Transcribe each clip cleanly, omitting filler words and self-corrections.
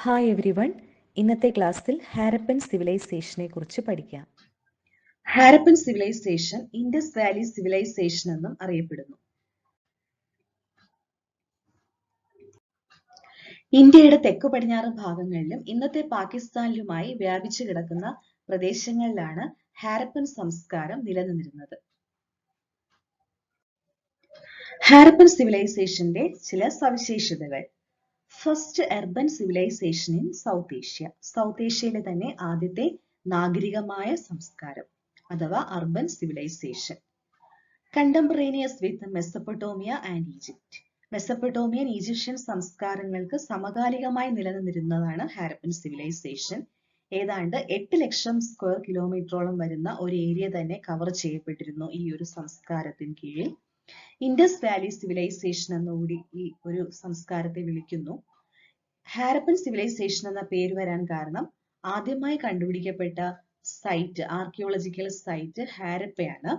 Hi everyone. ഇന്നത്തെ ക്ലാസ്സിൽ ഹാരപ്പൻ സിവിലൈസേഷനെ കുറിച്ച് പഠിക്കാം. Harappan civilization Indus valley civilization എന്നും അറിയപ്പെടുന്നു. ഇന്ത്യയുടെ തെക്കു പടിഞ്ഞാറ് ഭാഗങ്ങളിലും ഇന്നത്തെ പാകിസ്ഥാനിലുമായി വ്യാപിച്ചു കിടക്കുന്ന പ്രദേശങ്ങളിലാണ് ഹാരപ്പൻ സംസ്കാരം നിലനിന്നിരുന്നത്. ഹാരപ്പൻ സിവിലൈസേഷന്റെ ചില സവിശേഷതകൾ. First urban civilisation in south Asia. South ഏഷ്യയിലെ തന്നെ ആദ്യത്തെ നാഗരികമായ സംസ്കാരം അഥവാ urban civilisation. Contemporaneous with Mesopotamia and Egypt. Mesopotamian Egyptian സംസ്കാരങ്ങൾക്ക് സമകാലികമായി നിലനിന്നിരുന്നതാണ് ഹാരപ്പൻ സിവിലൈസേഷൻ. ഏതാണ്ട് 8 ലക്ഷം സ്ക്വയർ കിലോമീറ്ററോളം വരുന്ന ഒരു ഏരിയ തന്നെ കവർ ചെയ്യപ്പെട്ടിരുന്നു ഈ ഒരു സംസ്കാരത്തിന് കീഴിൽ. ഇൻഡസ് വാലി സിവിലൈസേഷൻ എന്നുകൂടി ഈ ഒരു സംസ്കാരത്തെ വിളിക്കുന്നു. ഹാരപ്പൻ സിവിലൈസേഷൻ എന്ന പേര് വരാൻ കാരണം ആദ്യമായി കണ്ടുപിടിക്കപ്പെട്ട സൈറ്റ്, ആർക്കിയോളജിക്കൽ സൈറ്റ് ഹാരപ്പയാണ്.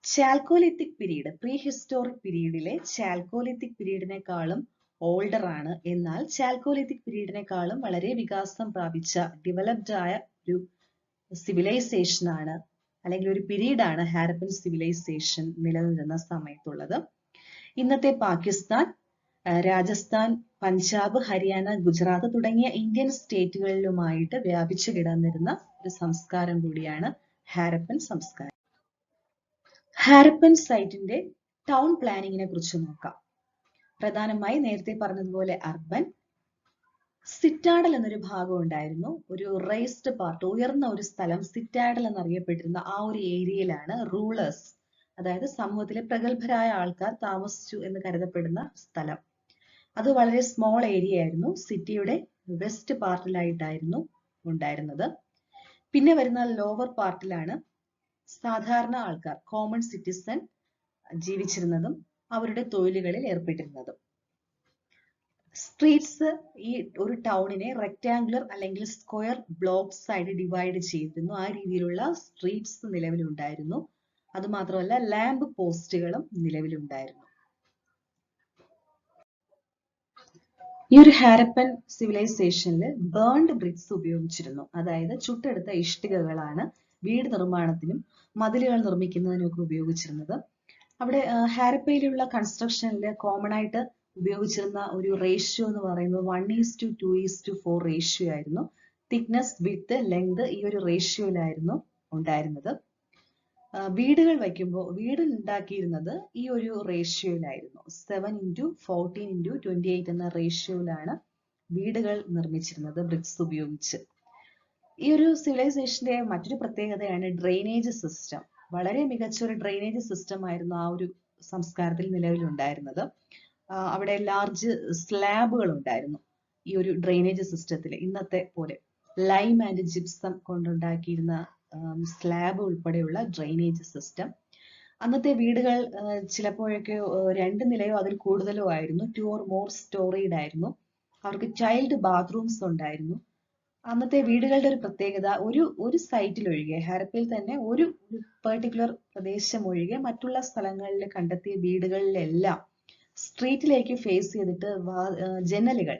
ചാൽക്കോലിത്തിക് പീരീഡ്, പ്രീ ഹിസ്റ്റോറിക് പീരീഡിലെ ചാൽക്കോലിത്തിക് പീരീഡിനെക്കാളും ഓൾഡർ ആണ്. എന്നാൽ ചാൽക്കോലിത്തിക് പീരീഡിനെക്കാളും വളരെ വികാസം പ്രാപിച്ച ഡെവലപ്ഡ് ആയ ഒരു സിവിലൈസേഷൻ ആണ്, അല്ലെങ്കിൽ ഒരു പീരീഡാണ് ഹാരപ്പൻ സിവിലൈസേഷൻ നിലനിന്നിരുന്ന സമയത്തുള്ളത്. ഇന്നത്തെ പാകിസ്ഥാൻ, രാജസ്ഥാൻ, പഞ്ചാബ്, ഹരിയാന, ഗുജറാത്ത് തുടങ്ങിയ ഇന്ത്യൻ സ്റ്റേറ്റുകളിലുമായിട്ട് വ്യാപിച്ചു കിടന്നിരുന്ന ഒരു സംസ്കാരം കൂടിയാണ് ഹാരപ്പൻ സംസ്കാരം. ഹാരപ്പൻ സൈറ്റിന്റെ ടൗൺ പ്ലാനിങ്ങിനെ കുറിച്ച് നോക്കാം. പ്രധാനമായി നേരത്തെ പറഞ്ഞതുപോലെ അർബൻ, സിറ്റാഡൽ എന്നൊരു ഭാഗം ഉണ്ടായിരുന്നു. ഒരു റേസ്ഡ് പാർട്ട്, ഉയർന്ന ഒരു സ്ഥലം, സിറ്റാഡൽ എന്നറിയപ്പെട്ടിരുന്ന ആ ഒരു ഏരിയയിലാണ് റൂളേഴ്സ്, അതായത് സമൂഹത്തിലെ പ്രഗത്ഭരായ ആൾക്കാർ താമസിച്ചു എന്ന് കരുതപ്പെടുന്ന സ്ഥലം. അത് വളരെ സ്മോൾ ഏരിയ ആയിരുന്നു. സിറ്റിയുടെ വെസ്റ്റ് പാർട്ടിലായിട്ടായിരുന്നു ഉണ്ടായിരുന്നത്. പിന്നെ വരുന്ന ലോവർ പാർട്ടിലാണ് സാധാരണ ആൾക്കാർ, കോമൺ സിറ്റിസൺ ജീവിച്ചിരുന്നതും അവരുടെ തൊഴിലുകളിൽ ഏർപ്പെട്ടിരുന്നതും. സ്ട്രീറ്റ്സ് ഈ ഒരു ടൗണിനെ റെക്ടാങ്കുലർ അല്ലെങ്കിൽ സ്ക്വയർ ബ്ലോക്സ് ആയിട്ട് ഡിവൈഡ് ചെയ്തിരുന്നു. ആ രീതിയിലുള്ള സ്ട്രീറ്റ്സ് നിലവിലുണ്ടായിരുന്നു. അതുമാത്രമല്ല ലാമ്പ് പോസ്റ്റുകളും നിലവിലുണ്ടായിരുന്നു. ഈ ഒരു ഹാരപ്പൻ സിവിലൈസേഷനിൽ ബേൺഡ് ബ്രിക്സ് ഉപയോഗിച്ചിരുന്നു. അതായത് ചുട്ടെടുത്ത ഇഷ്ടികകളാണ് വീട് നിർമ്മാണത്തിനും മതിലുകൾ നിർമ്മിക്കുന്നതിനും ഒക്കെ ഉപയോഗിച്ചിരുന്നത്. അവിടെ ഹാരപ്പയിലുള്ള കൺസ്ട്രക്ഷനിൽ കോമൺ ആയിട്ട് ഉപയോഗിച്ചിരുന്ന ഒരു റേഷ്യോ എന്ന് പറയുന്നത് 1:2:4 റേഷ്യോ ആയിരുന്നു. തിക്നെസ്, വിഡ്ത്ത്, ലെങ്ത് ഈ ഒരു റേഷ്യോയിലായിരുന്നു ഉണ്ടായിരുന്നത്. വീടുകൾ വയ്ക്കുമ്പോൾ വീട് ഉണ്ടാക്കിയിരുന്നത് ഈ ഒരു റേഷ്യോയിലായിരുന്നു. 7:14:28 എന്ന റേഷ്യോയിലാണ് വീടുകൾ നിർമ്മിച്ചിരുന്നത് ബ്രിക്സ് ഉപയോഗിച്ച്. ഈ ഒരു സിവിലൈസേഷന്റെ മറ്റൊരു പ്രത്യേകതയാണ് ഡ്രെയിനേജ് സിസ്റ്റം. വളരെ മികച്ച ഒരു ഡ്രെയിനേജ് സിസ്റ്റം ആയിരുന്നു ആ ഒരു സംസ്കാരത്തിൽ നിലവിലുണ്ടായിരുന്നത്. അവിടെ ലാർജ് സ്ലാബുകൾ ഉണ്ടായിരുന്നു ഈ ഒരു ഡ്രെയിനേജ് സിസ്റ്റത്തിൽ. ഇന്നത്തെ പോലെ ലൈം ആൻഡ് ജിപ്സം കൊണ്ടുണ്ടാക്കിയിരുന്ന സ്ലാബ് ഉൾപ്പെടെയുള്ള ഡ്രെയിനേജ് സിസ്റ്റം. അന്നത്തെ വീടുകൾ ചിലപ്പോഴൊക്കെ 2 നിലയോ അതിൽ കൂടുതലോ ആയിരുന്നു. 2 or more സ്റ്റോറീഡ് ആയിരുന്നു. അവർക്ക് ചൈൽഡ് ബാത്റൂംസ് ഉണ്ടായിരുന്നു. അന്നത്തെ വീടുകളുടെ ഒരു പ്രത്യേകത, ഒരു സൈറ്റിൽ ഒഴികെ, ഹാരപ്പയിൽ തന്നെ ഒരു പെർട്ടിക്കുലർ പ്രദേശം ഒഴികെ മറ്റുള്ള സ്ഥലങ്ങളിൽ കണ്ടെത്തിയ വീടുകളിലെല്ലാം സ്ട്രീറ്റിലേക്ക് ഫേസ് ചെയ്തിട്ട് ജനലുകൾ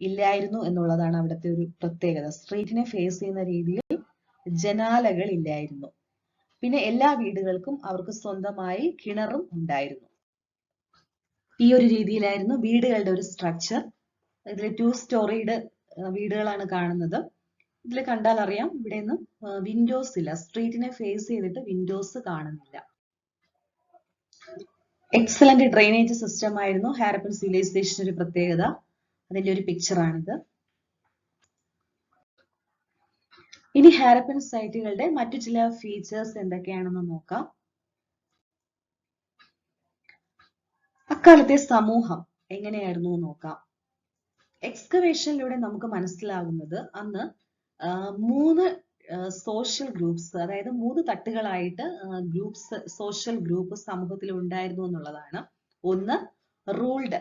ഇല്ലായിരുന്നു എന്നുള്ളതാണ് അവിടുത്തെ ഒരു പ്രത്യേകത. സ്ട്രീറ്റിനെ ഫേസ് ചെയ്യുന്ന രീതിയിൽ ജനാലകൾ ഇല്ലായിരുന്നു. പിന്നെ എല്ലാ വീടുകൾക്കും അവർക്ക് സ്വന്തമായി കിണറും ഉണ്ടായിരുന്നു. ഈ ഒരു രീതിയിലായിരുന്നു വീടുകളുടെ ഒരു സ്ട്രക്ചർ. ഇതിൽ 2 സ്റ്റോറീഡ് വീടുകളാണ് കാണുന്നത്. ഇതിൽ കണ്ടാൽ അറിയാം ഇവിടെ ഒന്നും വിൻഡോസ് ഇല്ല. സ്ട്രീറ്റിനെ ഫേസ് ചെയ്തിട്ട് വിൻഡോസ് കാണുന്നില്ല. എക്സലന്റ് ഡ്രെയിനേജ് സിസ്റ്റം ആയിരുന്നു ഹാരപ്പൻ സിവിലൈസേഷൻ ഒരു പ്രത്യേകത. അതിന്റെ ഒരു പിക്ചർ ആണിത്. ഇനി ഹാരപ്പൻ സൈറ്റുകളുടെ മറ്റു ചില ഫീച്ചേഴ്സ് എന്തൊക്കെയാണെന്ന് നോക്കാം. അക്കാലത്തെ സമൂഹം എങ്ങനെയായിരുന്നു നോക്കാം. എക്സ്കവേഷനിലൂടെ നമുക്ക് മനസ്സിലാകുന്നത് അന്ന് 3 സോഷ്യൽ ഗ്രൂപ്പ്സ്, അതായത് 3 തട്ടുകളായിട്ട് സോഷ്യൽ ഗ്രൂപ്പ് സമൂഹത്തിൽ ഉണ്ടായിരുന്നു എന്നുള്ളതാണ്. ഒന്ന് റൂൾഡ്,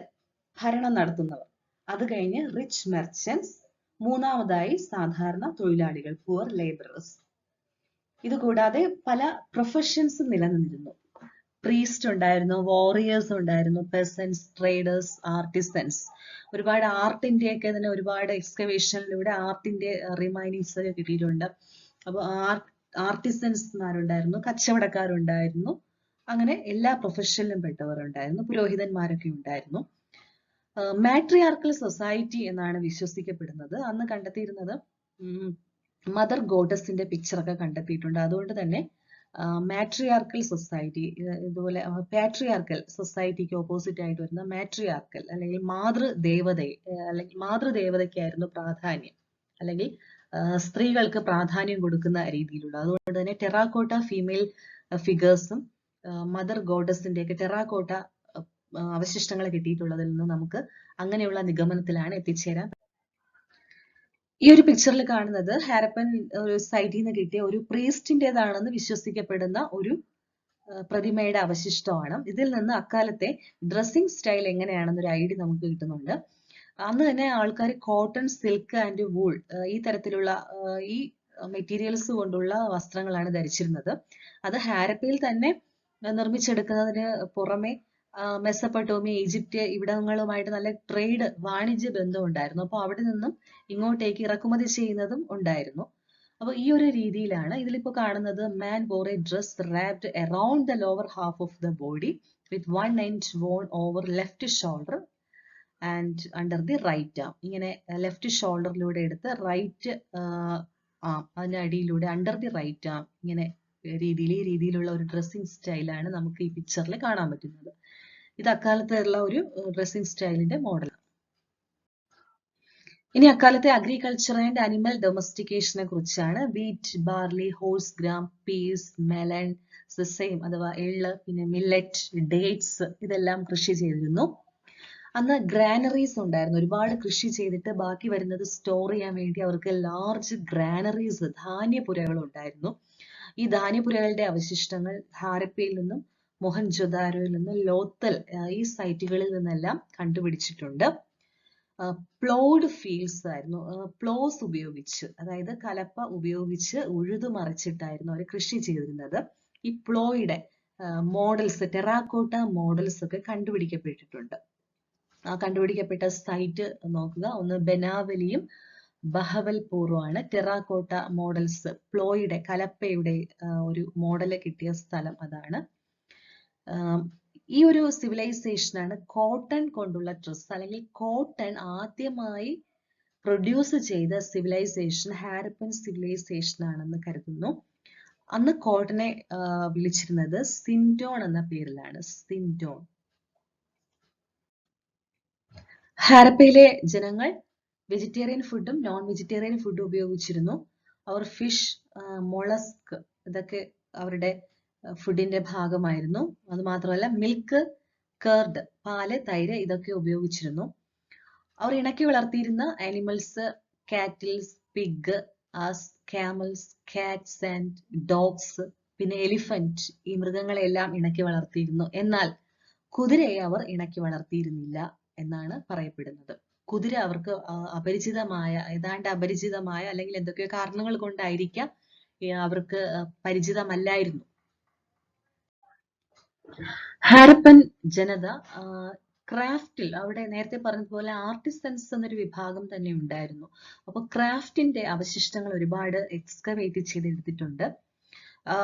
ഭരണം നടത്തുന്നവർ. അത് കഴിഞ്ഞ് റിച്ച് മെർച്ചൻസ്. മൂന്നാമതായി സാധാരണ തൊഴിലാളികൾ, പുവർ ലേബറേഴ്സ്. ഇതുകൂടാതെ പല പ്രൊഫഷൻസ് നിലനിന്നിരുന്നു. പ്രീസ്റ്റ് ഉണ്ടായിരുന്നു, വാറിയേഴ്സ് ഉണ്ടായിരുന്നു, പെസൻസ്, ട്രേഡേഴ്സ്, ആർട്ടിസൻസ്. ഒരുപാട് ആർട്ടിന്റെയൊക്കെ തന്നെ ഒരുപാട് എക്സ്കവേഷനിലൂടെ ആർട്ടിന്റെ റിമൈനിങ്സ് ഒക്കെ കിട്ടിയിട്ടുണ്ട്. അപ്പോൾ ആർട്ടിസൻസ്മാരുണ്ടായിരുന്നു, കച്ചവടക്കാരുണ്ടായിരുന്നു, അങ്ങനെ എല്ലാ പ്രൊഫഷനിലും പെട്ടവർ ഉണ്ടായിരുന്നു, പുരോഹിതന്മാരൊക്കെ ഉണ്ടായിരുന്നു. മാട്രിയാർക്കൽ സൊസൈറ്റി എന്നാണ് വിശ്വസിക്കപ്പെടുന്നത്. അന്ന് കണ്ടെത്തിയിരുന്നത് മദർ ഗോഡസിന്റെ പിക്ചറൊക്കെ കണ്ടെത്തിയിട്ടുണ്ട്. അതുകൊണ്ട് തന്നെ മാട്രിയാർക്കൽ സൊസൈറ്റി, ഇതുപോലെ പാട്രിയാർക്കൽ സൊസൈറ്റിക്ക് ഓപ്പോസിറ്റ് ആയിട്ട് വരുന്ന മാട്രിയാർക്കൽ അല്ലെങ്കിൽ അല്ലെങ്കിൽ മാതൃദേവതയ്ക്കായിരുന്നു പ്രാധാന്യം, അല്ലെങ്കിൽ സ്ത്രീകൾക്ക് പ്രാധാന്യം കൊടുക്കുന്ന രീതിയിലുള്ള. അതുകൊണ്ട് തന്നെ ടെറാക്കോട്ട ഫീമെയിൽ ഫിഗേഴ്സും മദർ ഗോഡസിന്റെ ഒക്കെ ടെറാക്കോട്ട അവശിഷ്ടങ്ങൾ കിട്ടിയിട്ടുള്ളതിൽ നിന്ന് നമുക്ക് അങ്ങനെയുള്ള നിഗമനത്തിലാണ് എത്തിച്ചേരാൻ. ഈ ഒരു പിക്ചറിൽ കാണുന്നത് ഹാരപ്പൻ സൈറ്റിൽ നിന്ന് കിട്ടിയ ഒരു പ്രീസ്റ്റിന്റേതാണെന്ന് വിശ്വസിക്കപ്പെടുന്ന ഒരു പ്രതിമയുടെ അവശിഷ്ടമാണ്. ഇതിൽ നിന്ന് അക്കാലത്തെ ഡ്രസ്സിംഗ് സ്റ്റൈൽ എങ്ങനെയാണെന്നൊരു ഐഡിയ നമുക്ക് കിട്ടുന്നുണ്ട്. അന്ന് തന്നെ ആൾക്കാർ കോട്ടൺ, സിൽക്ക് ആൻഡ് വൂൾ ഈ തരത്തിലുള്ള ഈ മെറ്റീരിയൽസ് കൊണ്ടുള്ള വസ്ത്രങ്ങളാണ് ധരിച്ചിരുന്നത്. അത് ഹാരപ്പയിൽ തന്നെ നിർമ്മിച്ചെടുക്കുന്നതിന് പുറമെ മെസ്സപ്പൊട്ടോമിയ, ഈജിപ്റ്റ് ഇവിടങ്ങളുമായിട്ട് നല്ല വാണിജ്യ ബന്ധം ഉണ്ടായിരുന്നു. അപ്പോൾ അവിടെ നിന്നും ഇങ്ങോട്ടേക്ക് ഇറക്കുമതി ചെയ്യുന്നതും ഉണ്ടായിരുന്നു. അപ്പോൾ ഈ ഒരു രീതിയിലാണ് ഇതിലിപ്പോൾ കാണുന്നത്. മാൻ wore a dress wrapped around the lower half of the body with one end worn over left shoulder and under the right arm. ഇങ്ങനെ ലെഫ്റ്റ് ഷോൾഡറിലൂടെ എടുത്ത് റൈറ്റ് അതിന്റെ അടിയിലൂടെ അണ്ടർ ദി റൈറ്റ് ആം, ഇങ്ങനെ ഈ രീതിയിലുള്ള ഒരു ഡ്രസ്സിംഗ് സ്റ്റൈലാണ് നമുക്ക് ഈ പിക്ചറിൽ കാണാൻ പറ്റുന്നത്. ഇത് അക്കാലത്തുള്ള ഒരു ഡ്രസ്സിംഗ് സ്റ്റൈലിന്റെ മോഡലാണ്. ഇനി അക്കാലത്തെ അഗ്രികൾച്ചർ ആൻഡ് അനിമൽ ഡൊമസ്റ്റിക്കേഷനെ കുറിച്ചാണ്. Wheat, barley, horse gram, peas, melon, sesame അഥവാ എള്ള്, പിന്നെ മില്ലറ്റ്, ഡേറ്റ്സ് ഇതെല്ലാം കൃഷി ചെയ്തിരുന്നു. അന്ന് ഗ്രാനറീസ് ഉണ്ടായിരുന്നു. ഒരുപാട് കൃഷി ചെയ്തിട്ട് ബാക്കി വരുന്നത് സ്റ്റോർ ചെയ്യാൻ വേണ്ടി അവർക്ക് ലാർജ് ഗ്രാനറീസ്, ധാന്യപുരകൾ ഉണ്ടായിരുന്നു. ഈ ധാന്യപുരകളുടെ അവശിഷ്ടങ്ങൾ ഹാരപ്പയിൽ നിന്നും മൊഹൻജൊദാരോയിൽ നിന്നും ലോത്തൽ ഈ സൈറ്റുകളിൽ നിന്നെല്ലാം കണ്ടുപിടിച്ചിട്ടുണ്ട്. പ്ലോഡ് ഫീൽഡ്സ് ആയിരുന്നു. പ്ലോസ് ഉപയോഗിച്ച്, അതായത് കലപ്പ ഉപയോഗിച്ച് ഉഴുതു മറിച്ചിട്ടായിരുന്നു അവർ കൃഷി ചെയ്തിരുന്നത്. ഈ പ്ലോയുടെ മോഡൽസ്, ടെറാക്കോട്ട മോഡൽസ് ഒക്കെ കണ്ടുപിടിക്കപ്പെട്ടിട്ടുണ്ട്. ആ കണ്ടുപിടിക്കപ്പെട്ട സൈറ്റ് നോക്കുക. ഒന്ന് ബനാവലിയും ബഹവൽപൂറുമാണ്. ടെറാക്കോട്ട മോഡൽസ്, പ്ലോയുടെ കലപ്പയുടെ ഒരു മോഡല് കിട്ടിയ സ്ഥലം അതാണ്. ഈ ഒരു സിവിലൈസേഷനാണ് കോട്ടൺ കൊണ്ടുള്ള ഡ്രസ്സ്, അല്ലെങ്കിൽ കോട്ടൺ ആദ്യമായി പ്രൊഡ്യൂസ് ചെയ്ത സിവിലൈസേഷൻ ഹാരപ്പൻ സിവിലൈസേഷൻ ആണെന്ന് കരുതുന്നു. അന്ന് കോട്ടനെ വിളിച്ചിരുന്നത് സിൻഡോൺ എന്ന പേരിലാണ്. സിൻഡോൺ. ഹാരപ്പയിലെ ജനങ്ങൾ വെജിറ്റേറിയൻ ഫുഡും നോൺ വെജിറ്റേറിയൻ ഫുഡും ഉപയോഗിച്ചിരുന്നു. അവർ ഫിഷ്, മൊളസ്ക് ഇതൊക്കെ അവരുടെ ഫുഡിന്റെ ഭാഗമായിരുന്നു. അത് മാത്രമല്ല മിൽക്ക്, കർഡ്, പാല്, തൈര് ഇതൊക്കെ ഉപയോഗിച്ചിരുന്നു. അവർ ഇണക്കി വളർത്തിയിരുന്ന animals cattles, pig, ass, camels, cats and dogs, പിന്നെ എലിഫന്റ്, ഈ മൃഗങ്ങളെല്ലാം ഇണക്കി വളർത്തിയിരുന്നു. എന്നാൽ കുതിരയെ അവർ ഇണക്കി വളർത്തിയിരുന്നില്ല എന്നാണ് പറയപ്പെടുന്നത്. കുതിര അവർക്ക് ഏതാണ്ട് അപരിചിതമായ അല്ലെങ്കിൽ എന്തൊക്കെയോ കാരണങ്ങൾ കൊണ്ടായിരിക്കാം അവർക്ക് പരിചിതമല്ലായിരുന്നു. ഹാരപ്പൻ ജനത ക്രാഫ്റ്റിൽ, അവിടെ നേരത്തെ പറഞ്ഞതുപോലെ ആർട്ടിസൻസ് എന്നൊരു വിഭാഗം തന്നെ ഉണ്ടായിരുന്നു. അപ്പൊ ക്രാഫ്റ്റിന്റെ അവശിഷ്ടങ്ങൾ ഒരുപാട് എക്സ്കവേറ്റ് ചെയ്തെടുത്തിട്ടുണ്ട്.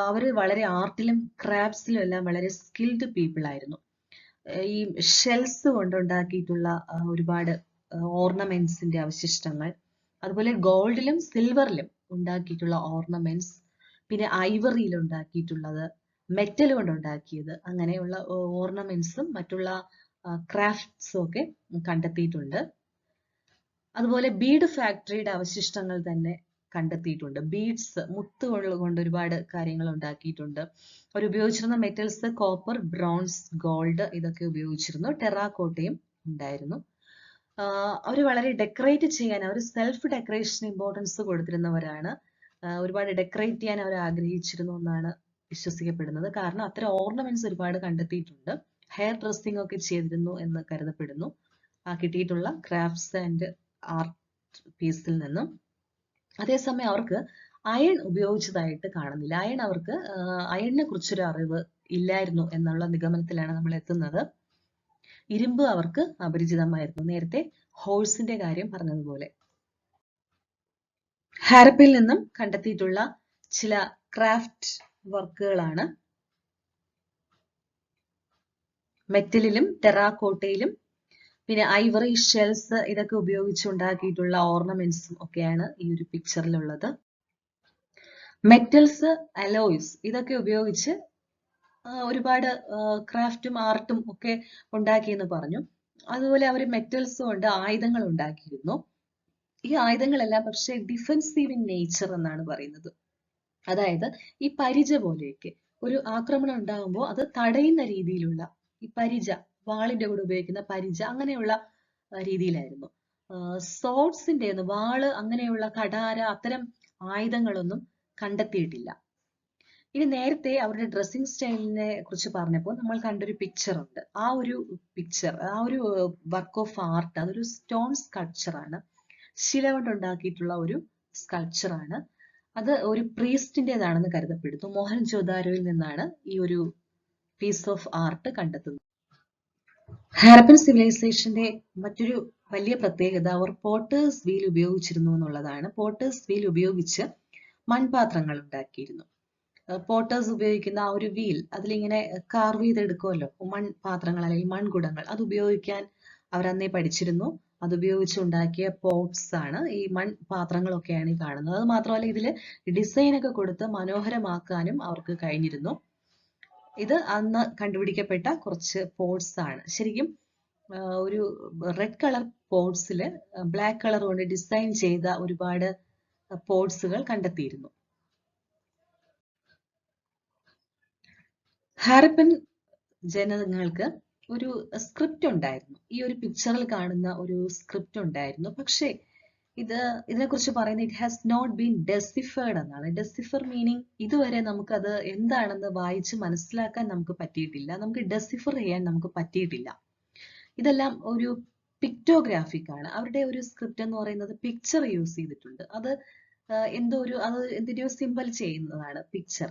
അവര് വളരെ ആർട്ടിലും ക്രാഫ്റ്റ്സിലും എല്ലാം വളരെ സ്കിൽഡ് പീപ്പിൾ ആയിരുന്നു. ഈ ഷെൽസ് കൊണ്ടുണ്ടാക്കിയിട്ടുള്ള ഒരുപാട് ഓർണമെന്റ്സിന്റെ അവശിഷ്ടങ്ങൾ, അതുപോലെ ഗോൾഡിലും സിൽവറിലും ഉണ്ടാക്കിയിട്ടുള്ള ഓർണമെന്റ്സ്, പിന്നെ ഐവറിയിൽ ഉണ്ടാക്കിയിട്ടുള്ളത്, മെറ്റൽ കൊണ്ടുണ്ടാക്കിയത്, അങ്ങനെയുള്ള ഓർണമെന്റ്സും മറ്റുള്ള ക്രാഫ്റ്റ്സും ഒക്കെ കണ്ടെത്തിയിട്ടുണ്ട്. അതുപോലെ ബീഡ് ഫാക്ടറിയുടെ അവശിഷ്ടങ്ങൾ തന്നെ കണ്ടെത്തിയിട്ടുണ്ട്. ബീഡ്സ്, മുത്തുകൾ കൊണ്ട് ഒരുപാട് കാര്യങ്ങൾ ഉണ്ടാക്കിയിട്ടുണ്ട്. അവർ ഉപയോഗിച്ചിരുന്ന മെറ്റൽസ് കോപ്പർ, ബ്രോൺസ്, ഗോൾഡ് ഇതൊക്കെ ഉപയോഗിച്ചിരുന്നു. ടെറാക്കോട്ടയും ഉണ്ടായിരുന്നു. അവർ വളരെ ഡെക്കറേറ്റ് ചെയ്യാൻ, അവർ സെൽഫ് ഡെക്കറേഷൻ ഇമ്പോർട്ടൻസ് കൊടുത്തിരുന്നവരാണ്. ഒരുപാട് ഡെക്കറേറ്റ് ചെയ്യാൻ അവർ ആഗ്രഹിച്ചിരുന്നു എന്നാണ് വിശ്വസിക്കപ്പെടുന്നത്. കാരണം അത്തരം ഓർണമെന്റ്സ് ഒരുപാട് കണ്ടെത്തിയിട്ടുണ്ട്. ഹെയർ ഡ്രസ്സിംഗ് ഒക്കെ ചെയ്തിരുന്നു എന്ന് കരുതപ്പെടുന്നു കിട്ടിയിട്ടുള്ള ക്രാഫ്റ്റ്സ് ആൻഡ് ആർട്ട് പീസിൽ നിന്നും. അതേസമയം അവർക്ക് അയൺ ഉപയോഗിച്ചതായിട്ട് കാണുന്നില്ല. അയണിനെ കുറിച്ചൊരു അറിവ് ഇല്ലായിരുന്നു എന്നുള്ള നിഗമനത്തിലാണ് നമ്മൾ എത്തുന്നത്. ഇരുമ്പ് അവർക്ക് അപരിചിതമായിരുന്നു, നേരത്തെ ഹോഴ്സിന്റെ കാര്യം പറഞ്ഞതുപോലെ. ഹാരപ്പയിൽ നിന്നും കണ്ടെത്തിയിട്ടുള്ള ചില ക്രാഫ്റ്റ് വർക്കുകളാണ് മെറ്റലിലും ടെറാക്കോട്ടയിലും പിന്നെ ഐവറി ഷെൽസ് ഇതൊക്കെ ഉപയോഗിച്ച് ഉണ്ടാക്കിയിട്ടുള്ള ഓർണമെന്റ്സും ഒക്കെയാണ് ഈ ഒരു പിക്ചറിലുള്ളത്. മെറ്റൽസ്, അലോയ്സ് ഇതൊക്കെ ഉപയോഗിച്ച് ഒരുപാട് ക്രാഫ്റ്റും ആർട്ടും ഒക്കെ ഉണ്ടാക്കിയെന്ന് പറഞ്ഞു. അതുപോലെ അവർ മെറ്റൽസ് കൊണ്ട് ആയുധങ്ങൾ ഉണ്ടാക്കിയിരുന്നു. ഈ ആയുധങ്ങളെല്ലാം പക്ഷേ ഡിഫെൻസീവ് ഇൻ നേച്ചർ എന്നാണ് പറയുന്നത്. അതായത് ഈ പരിച പോലെയൊക്കെ ഒരു ആക്രമണം ഉണ്ടാകുമ്പോൾ അത് തടയുന്ന രീതിയിലുള്ള ഈ പരിച, വാളിന്റെ കൂടെ ഉപയോഗിക്കുന്ന പരിച അങ്ങനെയുള്ള രീതിയിലായിരുന്നു. സോഡ്സിന്റെ വാള് അങ്ങനെയുള്ള കഠാര അത്തരം ആയുധങ്ങളൊന്നും കണ്ടെത്തിയിട്ടില്ല. ഇനി നേരത്തെ അവരുടെ ഡ്രസ്സിംഗ് സ്റ്റൈലിനെ കുറിച്ച് പറഞ്ഞപ്പോൾ നമ്മൾ കണ്ടൊരു പിക്ചർ ഉണ്ട്. ആ ഒരു പിക്ചർ, ആ ഒരു വർക്ക് ഓഫ് ആർട്ട് അതൊരു സ്റ്റോൺ സ്കൾപ്ചർ ആണ്, ശില കൊണ്ടുണ്ടാക്കിയിട്ടുള്ള ഒരു സ്കൾപ്ചർ ആണ്. അത് ഒരു പ്രീസ്റ്റിന്റേതാണെന്ന് കരുതപ്പെടുന്നു. മോഹൻജോദാരോയിൽ നിന്നാണ് ഈ ഒരു പീസ് ഓഫ് ആർട്ട് കണ്ടെത്തുന്നത്. ഹാരപ്പൻ സിവിലൈസേഷന്റെ മറ്റൊരു വലിയ പ്രത്യേകത അവർ പോട്ടേഴ്സ് വീൽ ഉപയോഗിച്ചിരുന്നു എന്നുള്ളതാണ്. പോട്ടേഴ്സ് വീൽ ഉപയോഗിച്ച് മൺപാത്രങ്ങൾ ഉണ്ടാക്കിയിരുന്നു. പോട്ടേഴ്സ് ഉപയോഗിക്കുന്ന ആ ഒരു വീൽ അതിലിങ്ങനെ കാർവ് ചെയ്തെടുക്കുമല്ലോ മൺപാത്രങ്ങൾ അല്ലെങ്കിൽ മൺകുടങ്ങൾ, അത് ഉപയോഗിക്കാൻ അവർ അന്നേ പഠിച്ചിരുന്നു. അത് ഉപയോഗിച്ച് ഉണ്ടാക്കിയ പോട്ട്സ് ആണ് ഈ മൺപാത്രങ്ങളൊക്കെയാണ് ഈ കാണുന്നത്. അത് മാത്രമല്ല ഇതിൽ ഡിസൈൻ ഒക്കെ കൊടുത്ത് മനോഹരമാക്കാനും അവർക്ക് കഴിഞ്ഞിരുന്നു. ഇത് അന്ന് കണ്ടുപിടിക്കപ്പെട്ട കുറച്ച് പോട്ട്സ് ആണ്. ശരിക്കും ഒരു റെഡ് കളർ പോട്ട്സിൽ ബ്ലാക്ക് കളർ കൊണ്ട് ഡിസൈൻ ചെയ്ത ഒരുപാട് പോട്ട്സുകൾ കണ്ടെത്തിയിരുന്നു. ഹാരപ്പൻ ജനങ്ങൾക്ക് ഒരു സ്ക്രിപ്റ്റ് ഉണ്ടായിരുന്നു. ഈ ഒരു പിക്ചറിൽ കാണുന്ന ഒരു സ്ക്രിപ്റ്റ് ഉണ്ടായിരുന്നു. പക്ഷേ ഇതിനെക്കുറിച്ച് പറയുന്നത് ഇറ്റ് ഹാസ് നോട്ട് ബീൻ ഡെസിഫേർഡ് എന്നാണ്. ഡെസിഫർ മീനിങ് ഇതുവരെ നമുക്കത് എന്താണെന്ന് വായിച്ച് മനസ്സിലാക്കാൻ നമുക്ക് പറ്റിയിട്ടില്ല. നമുക്ക് ഡെസിഫർ ചെയ്യാൻ നമുക്ക് പറ്റിയിട്ടില്ല. ഇതെല്ലാം ഒരു പിക്ടോഗ്രാഫിക് ആണ്. അവരുടെ ഒരു സ്ക്രിപ്റ്റ് എന്ന് പറയുന്നത് പിക്ചർ യൂസ് ചെയ്തിട്ടുണ്ട്. അത് എന്തിന്റെയോ സിമ്പൽ ചെയ്യുന്നതാണ് പിക്ചർ.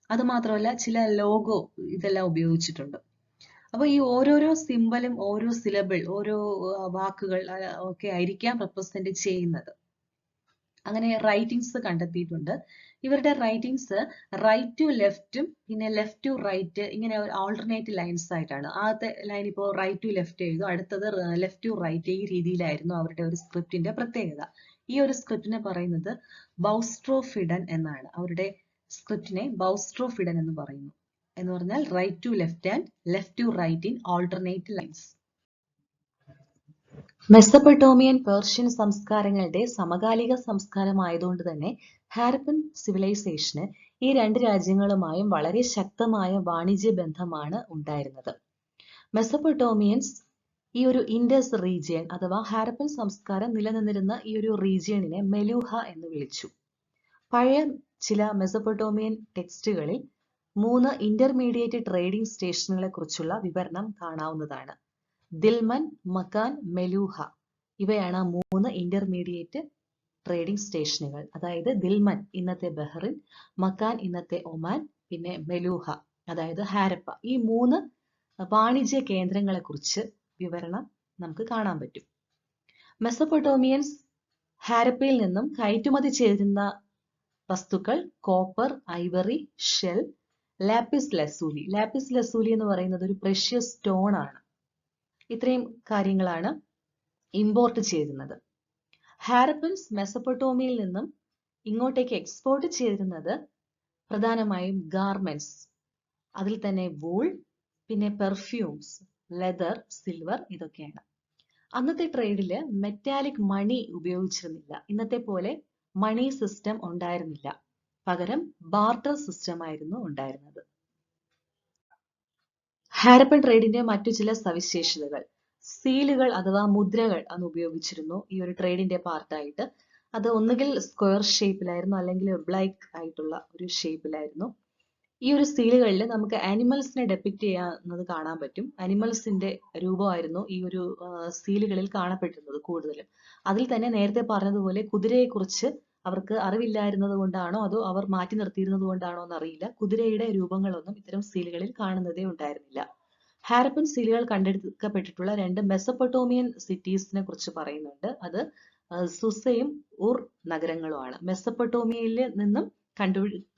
അത് മാത്രമല്ല ചില ലോഗോ ഇതെല്ലാം ഉപയോഗിച്ചിട്ടുണ്ട്. അപ്പൊ ഈ ഓരോരോ സിമ്പലും ഓരോ സിലബിൾ, ഓരോ വാക്കുകൾ ഒക്കെ ആയിരിക്കാം റെപ്രസെന്റ് ചെയ്യുന്നത്. അങ്ങനെ റൈറ്റിംഗ്സ് കണ്ടെത്തിയിട്ടുണ്ട്. ഇവരുടെ റൈറ്റിംഗ്സ് റൈറ്റ് ടു ലെഫ്റ്റും പിന്നെ ലെഫ്റ്റ് ടു റൈറ്റ് ഇങ്ങനെ ആൾട്ടർനേറ്റ് ലൈൻസ് ആയിട്ടാണ്. ആദ്യത്തെ ലൈൻ ഇപ്പോൾ റൈറ്റ് ടു ലെഫ്റ്റ് എഴുതും, അടുത്തത് ലെഫ്റ്റ് ടു റൈറ്റ്, ഈ രീതിയിലായിരുന്നു അവരുടെ ഒരു സ്ക്രിപ്റ്റിന്റെ പ്രത്യേകത. ഈ ഒരു സ്ക്രിപ്റ്റിനെ പറയുന്നത് ബൗസ്ട്രോഫിഡൻ എന്നാണ്. അവരുടെ സ്ക്രിപ്റ്റിനെ ബൗസ്ട്രോഫിഡൻ എന്ന് പറയുന്നു. എന്ന് പറഞ്ഞാൽ right to left and left to right in alternate lines. Mesopotamian Persian സംസ്കാരങ്ങളുടെ സമകാലിക സംസ്കാരമായതുകൊണ്ട് തന്നെ ഹാരപ്പൻ സിവിലൈസേഷന് ഈ രണ്ട് രാജ്യങ്ങളുമായും വളരെ ശക്തമായ വാണിജ്യ ബന്ധമാണ് ഉണ്ടായിരുന്നത്. മെസപ്പൊട്ടോമിയൻസ് ഈ ഒരു ഇൻഡസ് റീജിയൻ അഥവാ ഹാരപ്പൻ സംസ്കാരം നിലനിന്നിരുന്ന ഈ ഒരു റീജിയണിനെ മെലൂഹ എന്ന് വിളിച്ചു. പഴയ ചില മെസപ്പൊട്ടോമിയൻ ടെക്സ്റ്റുകളിൽ 3 ഇന്റർമീഡിയറ്റ് ട്രേഡിംഗ് സ്റ്റേഷനുകളെ കുറിച്ചുള്ള വിവരണം കാണാവുന്നതാണ്. ദിൽമൻ, മക്കാൻ, മെലൂഹ ഇവയാണ് 3 ഇന്റർമീഡിയറ്റ് ട്രേഡിംഗ് സ്റ്റേഷനുകൾ. അതായത് ദിൽമൻ ഇന്നത്തെ ബഹ്റിൻ, മക്കാൻ ഇന്നത്തെ ഒമാൻ, പിന്നെ മെലൂഹ അതായത് ഹാരപ്പ. ഈ 3 വാണിജ്യ കേന്ദ്രങ്ങളെ കുറിച്ച് വിവരണം നമുക്ക് കാണാൻ പറ്റും. മെസപ്പൊട്ടോമിയൻസ് ഹാരപ്പയിൽ നിന്നും കയറ്റുമതി ചെയ്തിരുന്ന വസ്തുക്കൾ copper, ivory, shell, lapis lazuli. Lapis lazuli എന്ന് പറയുന്നത് ഒരു പ്രഷ്യസ് സ്റ്റോൺ ആണ്. ഇത്രയും കാര്യങ്ങളാണ് ഇമ്പോർട്ട് ചെയ്തിരുന്നത്. ഹാരപ്പൻസ് മെസപ്പൊട്ടോമിയയിൽ നിന്നും ഇങ്ങോട്ടേക്ക് എക്സ്പോർട്ട് ചെയ്തിരുന്നത് പ്രധാനമായും ഗാർമെന്റ്സ്, അതിൽ തന്നെ വൂൾ, പിന്നെ പെർഫ്യൂംസ്, ലെതർ, സിൽവർ ഇതൊക്കെയാണ്. അന്നത്തെ ട്രേഡില് മെറ്റാലിക് മണി ഉപയോഗിച്ചിരുന്നില്ല. ഇന്നത്തെ പോലെ മണി സിസ്റ്റം ഉണ്ടായിരുന്നില്ല. പകരം ബാർട്ടർ സിസ്റ്റം ആയിരുന്നു ഉണ്ടായിരുന്നത്. ഹാരപ്പൻ ട്രേഡിന്റെ മറ്റു ചില സവിശേഷതകൾ: സീലുകൾ അഥവാ മുദ്രകൾ അന്ന് ഉപയോഗിച്ചിരുന്നു ഈ ഒരു ട്രേഡിന്റെ പാർട്ടായിട്ട്. അത് ഒന്നുകിൽ സ്ക്വയർ ഷേപ്പിലായിരുന്നു അല്ലെങ്കിൽ ഒബ്ലൈക്ക് ആയിട്ടുള്ള ഒരു ഷേപ്പിലായിരുന്നു. ഈ ഒരു സീലുകളിൽ നമുക്ക് ആനിമൽസിനെ ഡെപ്പിക്ട് ചെയ്യാവുന്നത് കാണാൻ പറ്റും. ആനിമൽസിന്റെ രൂപമായിരുന്നു ഈ ഒരു സീലുകളിൽ കാണപ്പെട്ടിരുന്നത് കൂടുതലും. അതിൽ തന്നെ നേരത്തെ പറഞ്ഞതുപോലെ കുതിരയെ കുറിച്ച് അവർക്ക് അറിവില്ലായിരുന്നത് കൊണ്ടാണോ അതോ അവർ മാറ്റി നിർത്തിയിരുന്നത് കൊണ്ടാണോ എന്നറിയില്ല, കുതിരയുടെ രൂപങ്ങളൊന്നും ഇത്തരം സീലുകളിൽ കാണുന്നതേ ഉണ്ടായിരുന്നില്ല. ഹാരപ്പൻ സീലുകൾ കണ്ടെടുക്കപ്പെട്ടിട്ടുള്ള 2 മെസപ്പൊട്ടോമിയൻ സിറ്റീസിനെ കുറിച്ച് പറയുന്നുണ്ട്. അത് സുസയും ഉർ നഗരങ്ങളുമാണ്. മെസപ്പൊട്ടോമിയയിൽ നിന്നും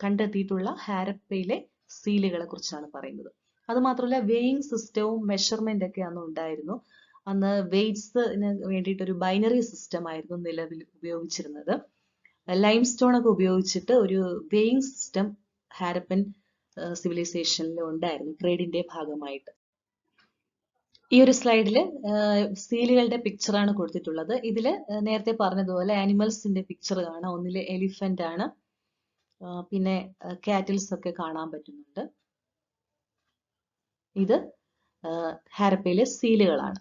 കണ്ടെത്തിയിട്ടുള്ള ഹാരപ്പയിലെ സീലുകളെ കുറിച്ചാണ് പറയുന്നത്. അത് മാത്രമല്ല വെയിങ് സിസ്റ്റവും മെഷർമെന്റ് ഒക്കെ അന്ന് ഉണ്ടായിരുന്നു. അന്ന് വെയ്റ്റ്സിന് വേണ്ടിയിട്ട് ഒരു ബൈനറി സിസ്റ്റം ആയിരുന്നു നിലവിൽ ഉപയോഗിച്ചിരുന്നത്. ലൈം സ്റ്റോൺ ഒക്കെ ഉപയോഗിച്ചിട്ട് ഒരു വെയിങ് സിസ്റ്റം ഹാരപ്പൻ സിവിലൈസേഷനിൽ ഉണ്ടായിരുന്നു ട്രേഡിന്റെ ഭാഗമായിട്ട്. ഈ ഒരു സ്ലൈഡിൽ സീലുകളുടെ പിക്ചറാണ് കൊടുത്തിട്ടുള്ളത്. ഇതിൽ നേരത്തെ പറഞ്ഞതുപോലെ ആനിമൽസിന്റെ പിക്ചർ കാണാം. ഒന്നില് എലിഫന്റ് ആണ്, പിന്നെ കാറ്റിൽസ് ഒക്കെ കാണാൻ പറ്റുന്നുണ്ട്. ഇത് ഹാരപ്പയിലെ സീലുകളാണ്.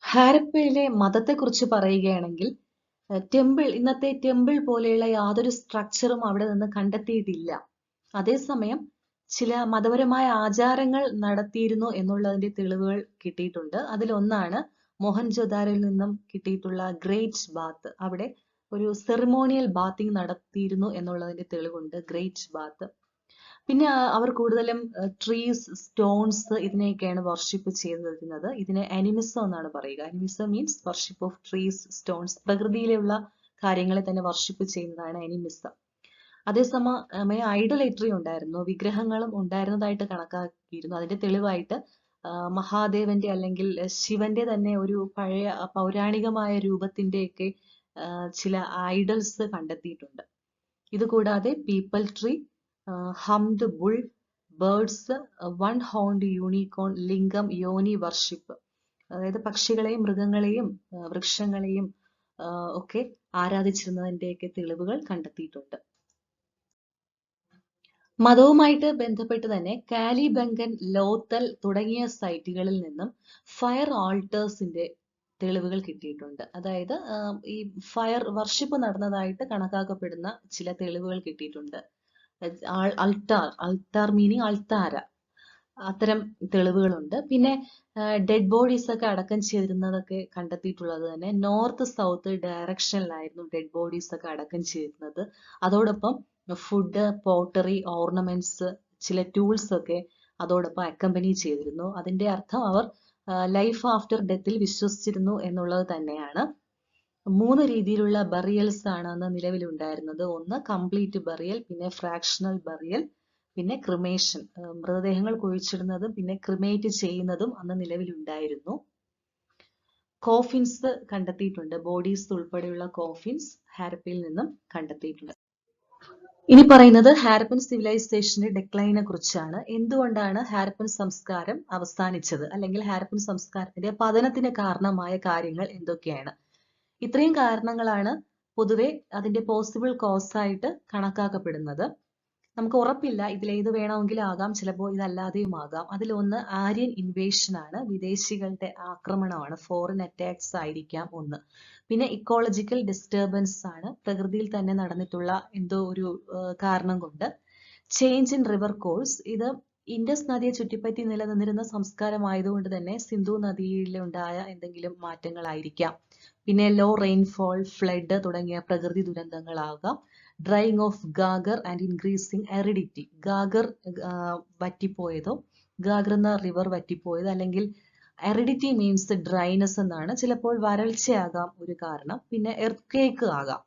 ഹാരപ്പയിലെ മതത്തെക്കുറിച്ച് പറയുകയാണെങ്കിൽ ഇന്നത്തെ ടെമ്പിൾ പോലെയുള്ള യാതൊരു സ്ട്രക്ചറും അവിടെ നിന്ന് കണ്ടെത്തിയിട്ടില്ല. അതേസമയം ചില മതപരമായ ആചാരങ്ങൾ നടത്തിയിരുന്നു എന്നുള്ളതിന്റെ തെളിവുകൾ കിട്ടിയിട്ടുണ്ട്. അതിലൊന്നാണ് മൊഹൻജൊദാരോയിൽ നിന്നും കിട്ടിയിട്ടുള്ള ഗ്രേറ്റ് ബാത്ത്. അവിടെ ഒരു സെറിമോണിയൽ ബാത്തിങ് നടത്തിയിരുന്നു എന്നുള്ളതിന്റെ തെളിവുണ്ട്, ഗ്രേറ്റ് ബാത്ത്. പിന്നെ അവർ കൂടുതലും ട്രീസ്, സ്റ്റോൺസ് ഇതിനെയൊക്കെയാണ് വർഷിപ്പ് ചെയ്തിരുന്നത്. ഇതിനെ അനിമിസം എന്നാണ് പറയുക. Animism means worship of trees, stones. പ്രകൃതിയിലുള്ള കാര്യങ്ങളെ തന്നെ വർഷിപ്പ് ചെയ്യുന്നതാണ് അനിമിസം. അതേസമയം ഐഡോലേറ്ററി ഉണ്ടായിരുന്നു, വിഗ്രഹങ്ങളും ഉണ്ടായിരുന്നതായിട്ട് കണക്കാക്കിയിരുന്നു. അതിന്റെ തെളിവായിട്ട് മഹാദേവന്റെ അല്ലെങ്കിൽ ശിവന്റെ തന്നെ ഒരു പഴയ പൗരാണികമായ രൂപത്തിന്റെയൊക്കെ ചില ഐഡൽസ് കണ്ടെത്തിയിട്ടുണ്ട്. ഇതുകൂടാതെ peepal tree, humped bull, birds, one horned unicorn, lingam, yoni worship, അതായത് പക്ഷികളെയും മൃഗങ്ങളെയും വൃക്ഷങ്ങളെയും ഒക്കെ ആരാധിച്ചിരുന്നതിന്റെയൊക്കെ തെളിവുകൾ കണ്ടെത്തിയിട്ടുണ്ട്. മതവുമായിട്ട് ബന്ധപ്പെട്ട് തന്നെ കാലിബംഗൻ, ലോത്തൽ തുടങ്ങിയ സൈറ്റുകളിൽ നിന്നും ഫയർ ആൾട്ടേഴ്സിന്റെ തെളിവുകൾ കിട്ടിയിട്ടുണ്ട്. അതായത് ഈ ഫയർ വർഷിപ്പ് നടന്നതായിട്ട് കണക്കാക്കപ്പെടുന്ന ചില തെളിവുകൾ കിട്ടിയിട്ടുണ്ട്. അൾട്ടാർ മീനിങ് അൾത്താര, അത്തരം തെളിവുകളുണ്ട്. പിന്നെ ഡെഡ് ബോഡീസ് ഒക്കെ അടക്കം ചെയ്തിരുന്നതൊക്കെ കണ്ടെത്തിയിട്ടുള്ളത് തന്നെ നോർത്ത് സൗത്ത് ഡയറക്ഷനിലായിരുന്നു ഡെഡ് ബോഡീസ് ഒക്കെ അടക്കം ചെയ്തിരുന്നത്. അതോടൊപ്പം ഫുഡ്, പോട്ടറി, ഓർണമെന്റ്സ്, ചില ടൂൾസ് ഒക്കെ അതോടൊപ്പം അക്കമ്പനി ചെയ്തിരുന്നു. അതിന്റെ അർത്ഥം അവർ ലൈഫ് ആഫ്റ്റർ ഡെത്തിൽ വിശ്വസിച്ചിരുന്നു എന്നുള്ളത് തന്നെയാണ്. 3 രീതിയിലുള്ള ബറിയൽസ് ആണ് അന്ന് നിലവിലുണ്ടായിരുന്നത്. ഒന്ന് കംപ്ലീറ്റ് ബറിയൽ, പിന്നെ ഫ്രാക്ഷണൽ ബറിയൽ, പിന്നെ ക്രിമേഷൻ, മൃതദേഹങ്ങൾ കുഴിച്ചിടുന്നതും പിന്നെ ക്രിമേറ്റ് ചെയ്യുന്നതും അന്ന് നിലവിലുണ്ടായിരുന്നു. കോഫിൻസ് കണ്ടെത്തിയിട്ടുണ്ട്. ബോഡീസ് ഉൾപ്പെടെയുള്ള കോഫിൻസ് ഹാരപ്പയിൽ നിന്നും കണ്ടെത്തിയിട്ടുണ്ട്. ഇനി പറയുന്നത് ഹാരപ്പൻ സിവിലൈസേഷന്റെ ഡിക്ലൈനെ കുറിച്ചാണ്. എന്തുകൊണ്ടാണ് ഹാരപ്പൻ സംസ്കാരം അവസാനിച്ചത്, അല്ലെങ്കിൽ ഹാരപ്പൻ സംസ്കാരത്തിന്റെ പതനത്തിന് കാരണമായ കാര്യങ്ങൾ എന്തൊക്കെയാണ്? ഇത്രയും കാരണങ്ങളാണ് പൊതുവെ അതിന്റെ പോസിബിൾ കോസ് ആയിട്ട് കണക്കാക്കപ്പെടുന്നത്. നമുക്ക് ഉറപ്പില്ല, ഇതിലേത് വേണമെങ്കിലും ആകാം, ചിലപ്പോൾ ഇതല്ലാതെയും ആകാം. അതിലൊന്ന് ആര്യൻ ഇൻവേഷൻ ആണ്, വിദേശികളുടെ ആക്രമണമാണ്, ഫോറിൻ അറ്റാക്സ് ആയിരിക്കാം ഒന്ന്. പിന്നെ ഇക്കോളജിക്കൽ ഡിസ്റ്റർബൻസ് ആണ്, പ്രകൃതിയിൽ തന്നെ നടന്നിട്ടുള്ള എന്തോ ഒരു കാരണം കൊണ്ട്. ചേഞ്ച് ഇൻ റിവർ കോഴ്സ്, ഇത് ഇൻഡസ് നദിയെ ചുറ്റിപ്പറ്റി നിലനിന്നിരുന്ന സംസ്കാരമായതുകൊണ്ട് തന്നെ സിന്ധു നദിയിലുണ്ടായ എന്തെങ്കിലും മാറ്റങ്ങളായിരിക്കാം. പിന്നെ ലോ റെയിൻഫോൾ, ഫ്ലഡ് തുടങ്ങിയ പ്രകൃതി ദുരന്തങ്ങളാകാം. ഡ്രൈയിങ് ഓഫ് ഗാഗർ ആൻഡ് ഇൻക്രീസിങ് എറിഡിറ്റി, ഗാഗർ വറ്റിപ്പോയതോ, ഗാഗർ എന്ന റിവർ വറ്റിപ്പോയത്, അല്ലെങ്കിൽ എറിഡിറ്റി മീൻസ് ഡ്രൈനസ് എന്നാണ്. ചിലപ്പോൾ വരൾച്ചയാകാം ഒരു കാരണം. പിന്നെ എർത്ത്ക്വേക്ക് ആകാം.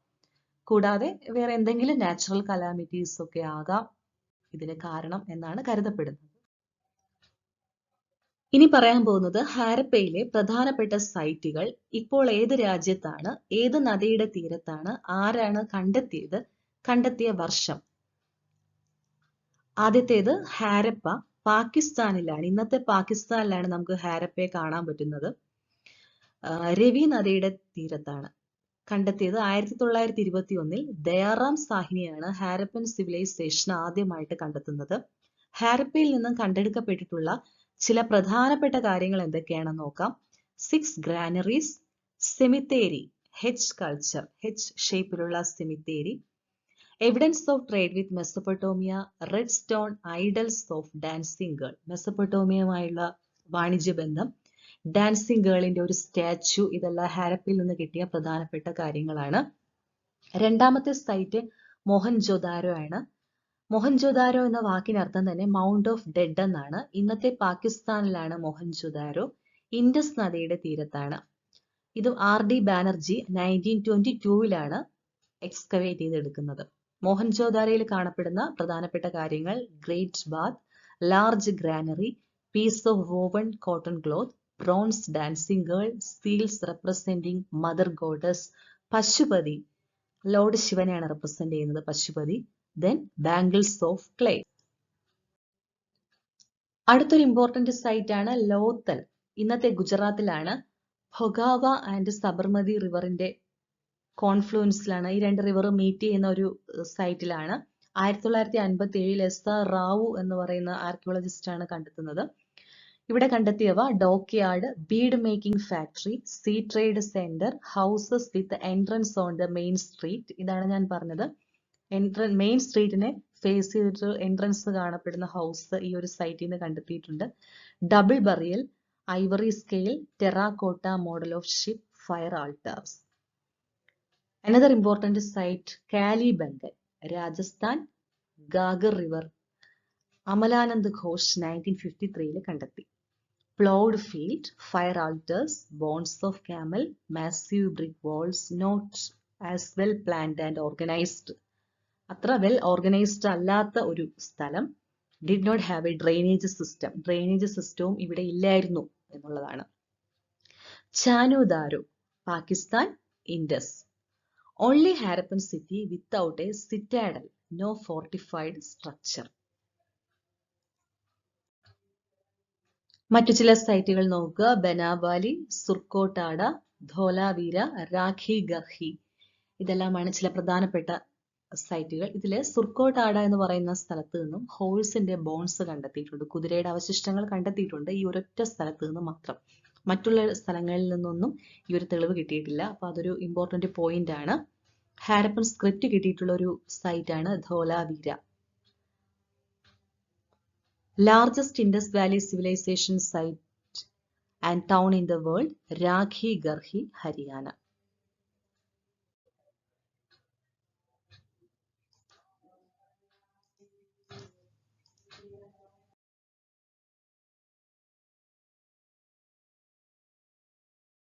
കൂടാതെ വേറെ എന്തെങ്കിലും നാച്ചുറൽ കലാമിറ്റീസ് ഒക്കെ ആകാം ഇതിന് കാരണം എന്നാണ് കരുതപ്പെടുന്നത്. ഇനി പറയാൻ പോകുന്നത് ഹാരപ്പയിലെ പ്രധാനപ്പെട്ട സൈറ്റുകൾ ഇപ്പോൾ ഏത് രാജ്യത്താണ്, ഏത് നദിയുടെ തീരത്താണ്, ആരാണ് കണ്ടെത്തിയത്, കണ്ടെത്തിയ വർഷം. ആദ്യത്തേത് ഹാരപ്പ പാകിസ്ഥാനിലാണ്. ഇന്നത്തെ പാകിസ്ഥാനിലാണ് നമുക്ക് ഹാരപ്പയെ കാണാൻ പറ്റുന്നത്. രവി നദിയുടെ തീരത്താണ് കണ്ടെത്തിയത്. 1921 ദയാറാം സാഹ്നിയാണ് ഹാരപ്പൻ സിവിലൈസേഷൻ ആദ്യമായിട്ട് കണ്ടെത്തുന്നത്. ഹാരപ്പയിൽ നിന്നും കണ്ടെടുക്കപ്പെട്ടിട്ടുള്ള ചില പ്രധാനപ്പെട്ട കാര്യങ്ങൾ എന്തൊക്കെയാണെന്ന് നോക്കാം. 6 granaries, cemetery, H culture, H ഷേപ്പിലുള്ള cemetery, evidence of trade with Mesopotamia, red stone idols of dancing girl, മെസപ്പൊട്ടോമിയയുമായുള്ള വാണിജ്യ ബന്ധം, ഡാൻസിംഗ് ഗേളിന്റെ ഒരു സ്റ്റാച്യു, ഇതെല്ലാം ഹാരപ്പയിൽ നിന്ന് കിട്ടിയ പ്രധാനപ്പെട്ട കാര്യങ്ങളാണ്. രണ്ടാമത്തെ സൈറ്റ് മോഹൻജോദാരോ ആണ്. മോഹൻജോദാരോ എന്ന വാക്കിനർത്ഥം തന്നെ മൗണ്ട് ഓഫ് ഡെഡ് എന്നാണ്. ഇന്നത്തെ പാകിസ്ഥാനിലാണ് മോഹൻജോദാരോ. ഇൻഡസ് നദിയുടെ തീരത്താണ്. ഇത് R.D. ബാനർജി 1922 എക്സ്കവേറ്റ് ചെയ്തെടുക്കുന്നത്. മോഹൻജോദാരോയിൽ കാണപ്പെടുന്ന പ്രധാനപ്പെട്ട കാര്യങ്ങൾ: great bath, large granary, piece of woven cotton cloth, bronze dancing girl, seals representing mother goddess, Pashupati, lord ശിവനെയാണ് റെപ്രസെന്റ് ചെയ്യുന്നത് Pashupati, then bangles of clay. അടുത്തൊരു ഇമ്പോർട്ടന്റ് സൈറ്റ് ആണ് ലോത്തൽ. ഇന്നത്തെ ഗുജറാത്തിലാണ്. ഭൊഗാവ ആൻഡ് സബർമതി റിവറിന്റെ കോൺഫ്ലുവൻസിലാണ്. ഈ രണ്ട് റിവർ മീറ്റ് ചെയ്യുന്ന ഒരു സൈറ്റിലാണ്. 1957 S.R. റാവു എന്ന് പറയുന്ന ആർക്കിയോളജിസ്റ്റ് ആണ് കണ്ടെത്തുന്നത്. ഇവിടെ കണ്ടെത്തിയവ dockyard, bead making factory, sea trade centre, houses with entrance on the main street. ഇതാണ് ഞാൻ പറഞ്ഞത്. മെയിൻ സ്ട്രീറ്റിനെ ഫേസ് ചെയ്തിട്ട് എൻട്രൻസ് കാണപ്പെടുന്ന ഹൗസ് ഈ ഒരു സൈറ്റിൽ നിന്ന് കണ്ടെത്തിയിട്ടുണ്ട്. Double burial, ivory scale, terracotta model of ship, fire altars. Another important site, Kalibangan, Rajasthan, Ghaggar river, Amalanand Ghosh 1953 കണ്ടെത്തി. Ploughed field, fire altars, bones of camel, massive brick walls, not as well planned and organised. അത്ര well organised അല്ലാത്ത ഒരു സ്ഥലം. Did not have a drainage system. Drainage സിസ്റ്റവും ഇവിടെ ഇല്ലായിരുന്നു എന്നുള്ളതാണ്. Chanhudaro, Pakistan, Indus. Only Harappan city without a citadel, no fortified structure. മറ്റു ചില സൈറ്റുകൾ നോക്കുക. ബനാവാലി, സുർക്കോട്ടാഡ, ധോലാവീര, രാഖി ഗർഹി. ഇതെല്ലാമാണ് ചില പ്രധാനപ്പെട്ട സൈറ്റുകൾ. ഇതില് സുർക്കോട്ടാഡ എന്ന് പറയുന്ന സ്ഥലത്ത് നിന്നും ഹോഴ്സിന്റെ ബോൺസ് കണ്ടെത്തിയിട്ടുണ്ട്. കുതിരയുടെ അവശിഷ്ടങ്ങൾ കണ്ടെത്തിയിട്ടുണ്ട് ഈ ഒരൊറ്റ സ്ഥലത്ത് നിന്ന് മാത്രം. മറ്റുള്ള സ്ഥലങ്ങളിൽ നിന്നൊന്നും ഈ ഒരു തെളിവ് കിട്ടിയിട്ടില്ല. അപ്പൊ അതൊരു ഇമ്പോർട്ടന്റ് പോയിന്റ് ആണ്. ഹാരപ്പൻ സ്ക്രിപ്റ്റ് കിട്ടിയിട്ടുള്ള ഒരു സൈറ്റ് ആണ് Dholavira. Largest Indus valley civilisation site and town in the world, Rakhigarhi, Haryana.